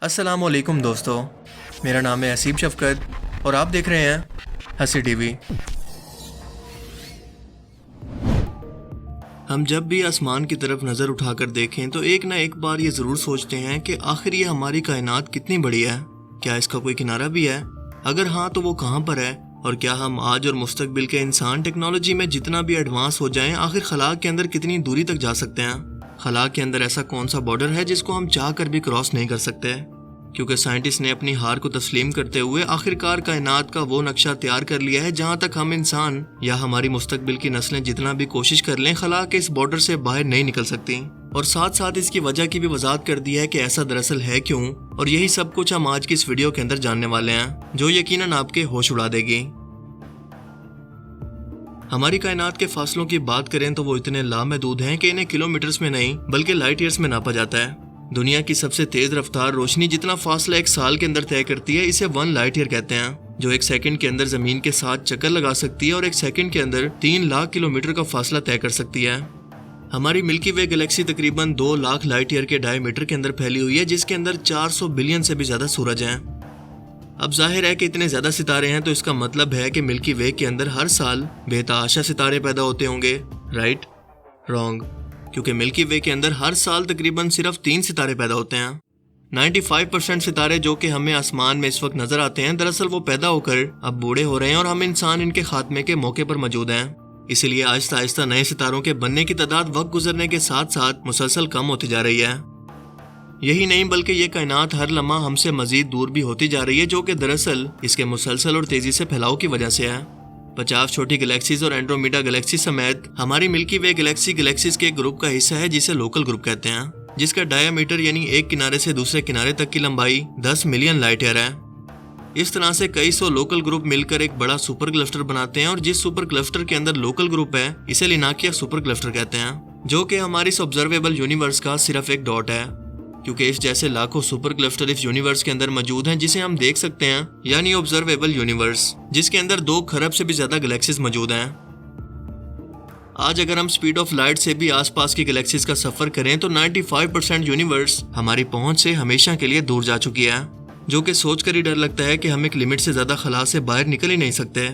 अस्सलामुअलैकुम दोस्तों, मेरा नाम है असीब शफकत और आप देख रहे हैं हंसी टीवी। हम जब भी आसमान की तरफ नज़र उठाकर देखें तो एक ना एक बार ये ज़रूर सोचते हैं कि आखिर ये हमारी कायनात कितनी बड़ी है। क्या इसका कोई किनारा भी है? अगर हाँ तो वो कहाँ पर है? और क्या हम आज और मुस्तकबिल के इंसान टेक्नोलॉजी में जितना भी एडवांस हो जाएं, आखिर खला के अंदर कितनी दूरी तक जा सकते हैं? खला के अंदर ऐसा कौन सा बॉर्डर है जिसको हम चाह कर भी क्रॉस नहीं कर सकते? क्योंकि साइंटिस्ट ने अपनी हार को तस्लीम करते हुए आखिरकार कायनात का वो नक्शा तैयार कर लिया है जहां तक हम इंसान या हमारी मुस्तकबिल की नस्लें जितना भी कोशिश कर लें, खला के इस बॉर्डर से बाहर नहीं निकल सकती। और साथ साथ इसकी वजह की भी वजाहत कर दी है कि ऐसा दरअसल है क्यों, और यही सब कुछ हम आज की इस वीडियो के अंदर जानने वाले हैं, जो यकीनन आपके होश उड़ा देगी। हमारी कायनात के फासलों की बात करें तो वो इतने लामहदूद हैं कि इन्हें किलोमीटर्स में नहीं बल्कि लाइट ईयर्स में नापा जाता है। दुनिया की सबसे तेज रफ्तार रोशनी जितना फासला एक साल के अंदर तय करती है, इसे 1 लाइट ईयर कहते हैं, जो एक सेकंड के अंदर जमीन के साथ चक्कर लगा सकती है और एक सेकंड के अंदर 3 लाख किलोमीटर का फासला तय कर सकती है। हमारी मिल्की वे गैलेक्सी तकरीबन 2 लाख लाइट ईयर के डायमीटर के अंदर फैली हुई है, जिसके अंदर 400 बिलियन से भी ज्यादा सूरज हैं। अब जाहिर है कि इतने ज्यादा सितारे हैं तो इसका मतलब है कि मिल्की वे के अंदर हर साल बेतहाशा सितारे पैदा होते होंगे। राइट? रॉन्ग, क्योंकि मिल्की वे के अंदर हर साल तकरीबन सिर्फ 3 सितारे पैदा होते हैं। 95% सितारे जो कि हमें आसमान में इस वक्त नजर आते हैं, दरअसल वो पैदा होकर अब बूढ़े हो रहे हैं और हम इंसान इनके खात्मे के मौके पर मौजूद हैं। इसलिए आहिस्ता आहिस्ता नए सितारों के बनने की तादाद वक्त गुजरने के साथ साथ मुसलसल कम होती जा रही है। यही नहीं बल्कि ये कायनात हर लम्हा हमसे मजीद दूर भी होती जा रही है, जो कि दरअसल इसके मुसलसल और तेजी से फैलाव की वजह से है। 50 छोटी गैलेक्सीज और एंड्रोमेडा गैलेक्सी समेत हमारी मिल्की वे गैलेक्सी गैलेक्सीज के एक ग्रुप का हिस्सा है जिसे लोकल ग्रुप कहते हैं, जिसका डायमीटर यानी एक किनारे से दूसरे किनारे तक की लंबाई 10 मिलियन लाइट ईयर है। इस तरह से कई सौ लोकल ग्रुप मिलकर एक बड़ा सुपर क्लस्टर बनाते हैं और जिस सुपर क्लस्टर के अंदर लोकल ग्रुप है इसे लिनाकिया सुपर क्लस्टर कहते हैं, जो कि हमारी इस ऑब्जर्वेबल यूनिवर्स का सिर्फ एक डॉट है, क्योंकि इस जैसे लाखों सुपर क्लस्टर इस यूनिवर्स के अंदर मौजूद हैं जिसे हम देख सकते हैं, यानी ऑब्जर्वेबल यूनिवर्स, जिसके अंदर 2 खरब से भी ज्यादा गैलेक्सीज मौजूद हैं। आज अगर हम स्पीड ऑफ लाइट से भी आसपास की गैलेक्सीज का सफर करें तो 95% यूनिवर्स हमारी पहुंच से हमेशा के लिए दूर जा चुकी है, जो कि सोचकर ही डर लगता है कि हम एक लिमिट से ज्यादा खला से बाहर निकल ही नहीं सकते।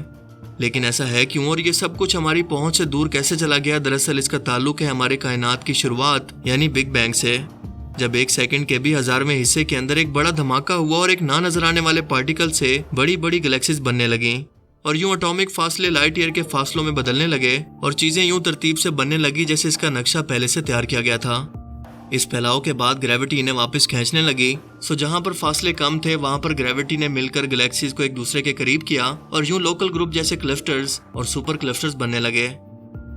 लेकिन ऐसा है क्यों और ये सब कुछ हमारी पहुंच से दूर कैसे चला गया? दरअसल इसका ताल्लुक है हमारे कायनात की शुरुआत यानी बिग बैंग से, जब एक सेकंड के भी 1000वें हिस्से के अंदर एक बड़ा धमाका हुआ और एक ना नजर आने वाले पार्टिकल से बड़ी बड़ी गैलेक्सीज बनने लगी और यूं एटॉमिक फासले लाइट ईयर के फासलों में बदलने लगे और चीजें यूं तरतीब से बनने लगी जैसे इसका नक्शा पहले से तैयार किया गया था। इस फैलाव के बाद ग्रेविटी इन्हें वापस खींचने लगी, सो जहां पर फासले कम थे वहां पर ग्रेविटी ने मिलकर गैलेक्सीज को एक दूसरे के करीब किया और यूं लोकल ग्रुप जैसे क्लस्टर्स और सुपर क्लस्टर्स बनने लगे।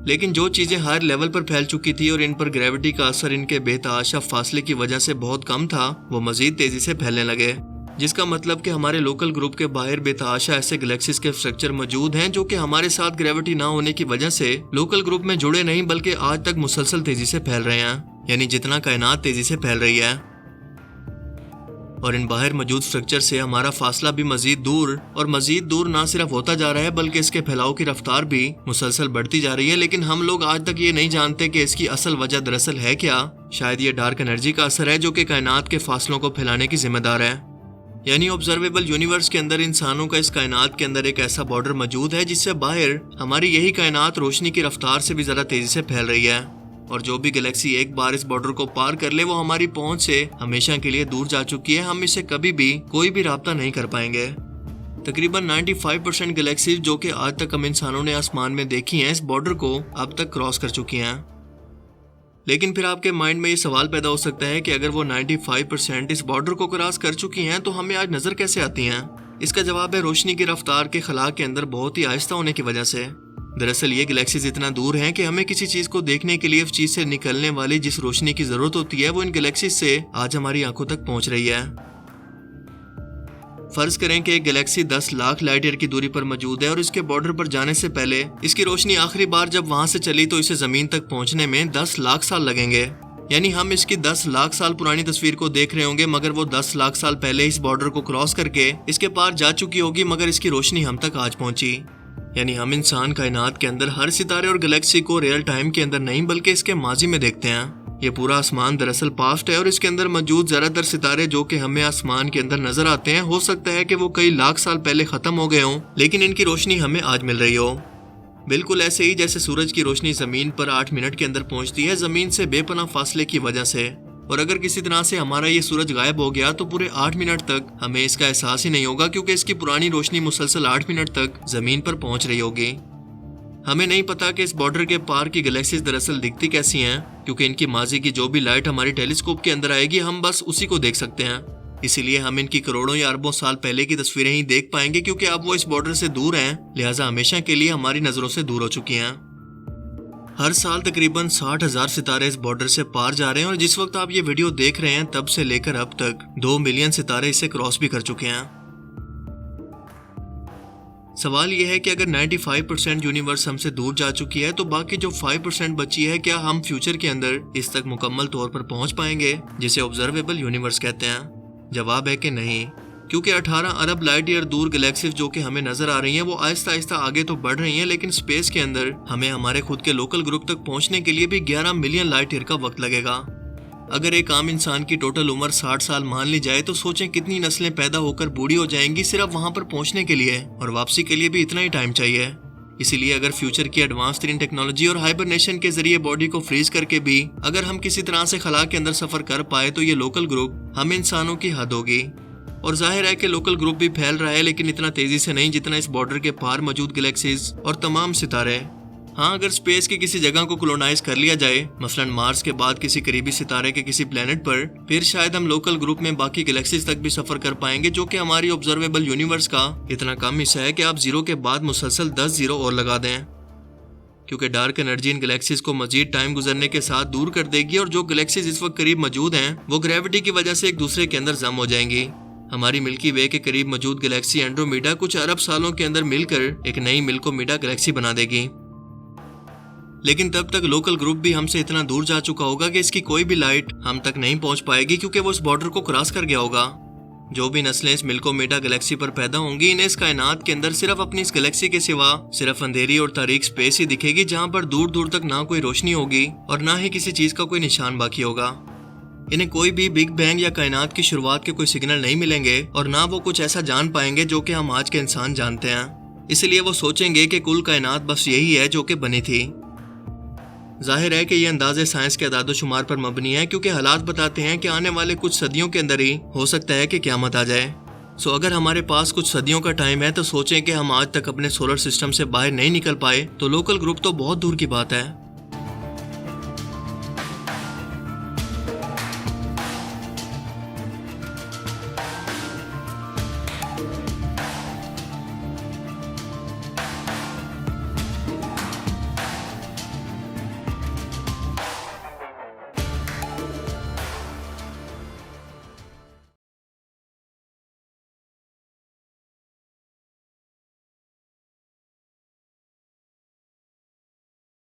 लेकिन जो चीजें हायर लेवल पर फैल चुकी थी और इन पर ग्रेविटी का असर इनके बेतहाशा फासले की वजह से बहुत कम था, वो मजीद तेजी से फैलने लगे, जिसका मतलब कि हमारे लोकल ग्रुप के बाहर बेतहाशा ऐसे गैलेक्सीज के स्ट्रक्चर मौजूद हैं जो कि हमारे साथ ग्रेविटी ना होने की वजह से लोकल ग्रुप में जुड़े नहीं बल्कि आज तक मुसलसल तेजी से फैल रहे हैं, यानी जितना कायनात तेजी से फैल रही है। और इन बाहर मौजूद स्ट्रक्चर से हमारा फासला भी मजीद दूर ना सिर्फ होता जा रहा है बल्कि इसके फैलाव की रफ्तार भी मुसलसल बढ़ती जा रही है। लेकिन हम लोग आज तक ये नहीं जानते कि इसकी असल वजह दरअसल है क्या। शायद ये डार्क एनर्जी का असर है जो कि कायनात के फासलों को फैलाने की जिम्मेदार है। यानी ऑब्जर्वेबल यूनिवर्स के अंदर इंसानों का इस कायनात के अंदर एक ऐसा बॉर्डर मौजूद है जिससे बाहर हमारी यही कायनात रोशनी की रफ्तार से भी ज्यादा तेजी से फैल रही है, और जो भी गैलेक्सी एक बार इस बॉर्डर को पार कर ले वो हमारी पहुंच से हमेशा के लिए दूर जा चुकी है। हम इसे कभी भी कोई भी राब्ता नहीं कर पाएंगे। तकरीबन 95% गैलेक्सीज जो कि आज तक हम इंसानों ने आसमान में देखी हैं, इस बॉर्डर को अब तक क्रॉस कर चुकी हैं। लेकिन फिर आपके माइंड में ये सवाल पैदा हो सकता है कि अगर वो 95% इस बॉर्डर को क्रॉस कर चुकी हैं तो हमें आज नजर कैसे आती हैं? इसका जवाब है रोशनी की रफ्तार के खला के अंदर बहुत ही आहिस्ता होने की वजह से। दरअसल ये गैलेक्सीज इतना दूर हैं कि हमें किसी चीज को देखने के लिए उस चीज से निकलने वाली जिस रोशनी की जरूरत होती है वो इन गैलेक्सीज से आज हमारी आंखों तक पहुंच रही है। फर्ज करें कि एक गैलेक्सी 10 लाख लाइट ईयर की दूरी पर मौजूद है और इसके बॉर्डर पर जाने से पहले इसकी रोशनी आखिरी बार जब वहां से चली तो इसे जमीन तक पहुंचने में 10 लाख साल लगेंगे। यानी हम इसकी 10 लाख साल पुरानी तस्वीर को देख रहे होंगे मगर वो 10 लाख साल पहले इस बॉर्डर को क्रॉस करके इसके पार जा चुकी होगी, मगर इसकी रोशनी हम तक आज पहुंची। यानी हम इंसान कायनात के अंदर हर सितारे और गैलेक्सी को रियल टाइम के अंदर नहीं बल्कि इसके माजी में देखते हैं। ये पूरा आसमान दरअसल पास्ट है और इसके अंदर मौजूद ज्यादातर सितारे जो कि हमें आसमान के अंदर नजर आते हैं, हो सकता है कि वो कई लाख साल पहले खत्म हो गए हों, लेकिन इनकी रोशनी हमें आज मिल रही हो। बिल्कुल ऐसे ही जैसे सूरज की रोशनी जमीन पर 8 मिनट के अंदर पहुंचती है जमीन से बेपनाह फासले की वजह से, और अगर किसी तरह से हमारा ये सूरज गायब हो गया तो पूरे 8 मिनट तक हमें इसका एहसास ही नहीं होगा, क्योंकि इसकी पुरानी रोशनी मुसलसल 8 मिनट तक जमीन पर पहुंच रही होगी। हमें नहीं पता कि इस बॉर्डर के पार की गैलेक्सीज दरअसल दिखती कैसी हैं, क्योंकि इनकी माजी की जो भी लाइट हमारी टेलीस्कोप के अंदर आएगी हम बस उसी को देख सकते हैं। इसीलिए हम इनकी करोड़ों या अरबों साल पहले की तस्वीरें ही देख पाएंगे, क्योंकि अब वो इस बॉर्डर से दूर हैं, लिहाजा हमेशा के लिए हमारी नजरों से दूर हो चुकी हैं। हर साल तकरीबन 60,000 सितारे इस बॉर्डर से पार जा रहे हैं और जिस वक्त आप ये वीडियो देख रहे हैं तब से लेकर अब तक 2 मिलियन सितारे इसे क्रॉस भी कर चुके हैं। सवाल यह है कि अगर 95% यूनिवर्स हमसे दूर जा चुकी है तो बाकी जो 5% बची है, क्या हम फ्यूचर के अंदर इस तक मुकम्मल तौर पर पहुंच पाएंगे जिसे ऑब्जर्वेबल यूनिवर्स कहते हैं? जवाब है कि नहीं, क्योंकि 18 अरब लाइट ईयर दूर गैलेक्सीज जो कि हमें नजर आ रही हैं वो आहिस्ता आहिस्ता आगे तो बढ़ रही हैं, लेकिन स्पेस के अंदर हमें हमारे खुद के लोकल ग्रुप तक पहुंचने के लिए भी 11 मिलियन लाइट ईयर का वक्त लगेगा। अगर एक आम इंसान की टोटल उम्र 60 साल मान ली जाए तो सोचें कितनी नस्लें पैदा होकर बूढ़ी हो जाएंगी सिर्फ वहां पर पहुंचने के लिए, और वापसी के लिए भी इतना ही टाइम चाहिए। इसीलिए अगर फ्यूचर की एडवांस तरीन टेक्नोलॉजी और हाइबरनेशन के जरिए बॉडी को फ्रीज करके भी अगर हम किसी तरह से खला के अंदर सफर कर पाए तो ये लोकल ग्रुप हम इंसानों की हद होगी। और जाहिर है कि लोकल ग्रुप भी फैल रहा है, लेकिन इतना तेजी से नहीं जितना इस बॉर्डर के पार मौजूद गैलेक्सीज और तमाम सितारे। हाँ, अगर स्पेस की किसी जगह को कॉलोनाइज कर लिया जाए, मसलन मार्स के बाद किसी करीबी सितारे के किसी प्लेनेट पर, फिर शायद हम लोकल ग्रुप में बाकी गैलेक्सीज तक भी सफर कर पाएंगे, जो कि हमारी ऑब्जर्वेबल यूनिवर्स का इतना कम हिस्सा है कि आप 0 के बाद मुसलसल 10 जीरो और लगा दें, क्योंकि डार्क एनर्जी इन गैलेक्सीज को मजीद टाइम गुजरने के साथ दूर कर देगी और जो गैलेक्सीज इस वक्त करीब मौजूद हैं वो ग्रेविटी की वजह से एक दूसरे के अंदर जम हो जाएंगी। हमारी मिल्की वे के करीब मौजूद गैलेक्सी एंड्रोमेडा कुछ अरब सालों के अंदर मिलकर एक नई मिल्कोमेडा गैलेक्सी बना देगी, लेकिन तब तक लोकल ग्रुप भी हमसे इतना दूर जा चुका होगा कि इसकी कोई भी लाइट हम तक नहीं पहुंच पाएगी, क्योंकि वो इस बॉर्डर को क्रॉस कर गया होगा। जो भी नस्लें इस मिल्कोमेडा गैलेक्सी पर पैदा होंगी इन्हें इस कायनात के अंदर सिर्फ अपनी इस गैलेक्सी के सिवा सिर्फ अंधेरी और तारीक स्पेस ही दिखेगी, जहां पर दूर दूर तक ना कोई रोशनी होगी और ना ही किसी चीज का कोई निशान बाकी होगा। इन्हें कोई भी बिग बैंग या कायनात की शुरुआत के कोई सिग्नल नहीं मिलेंगे और ना वो कुछ ऐसा जान पाएंगे जो कि हम आज के इंसान जानते हैं। इसलिए वो सोचेंगे कि कुल कायनात बस यही है जो कि बनी थी। जाहिर है कि ये अंदाजे साइंस के अदाद-ओ-शुमार पर मबनी है, क्योंकि हालात बताते हैं कि आने वाले कुछ सदियों के अंदर ही हो सकता है कि क़यामत आ जाए। सो अगर हमारे पास कुछ सदियों का टाइम है तो सोचें कि हम आज तक अपने सोलर सिस्टम से बाहर नहीं निकल पाए तो लोकल ग्रुप तो बहुत दूर की बात है।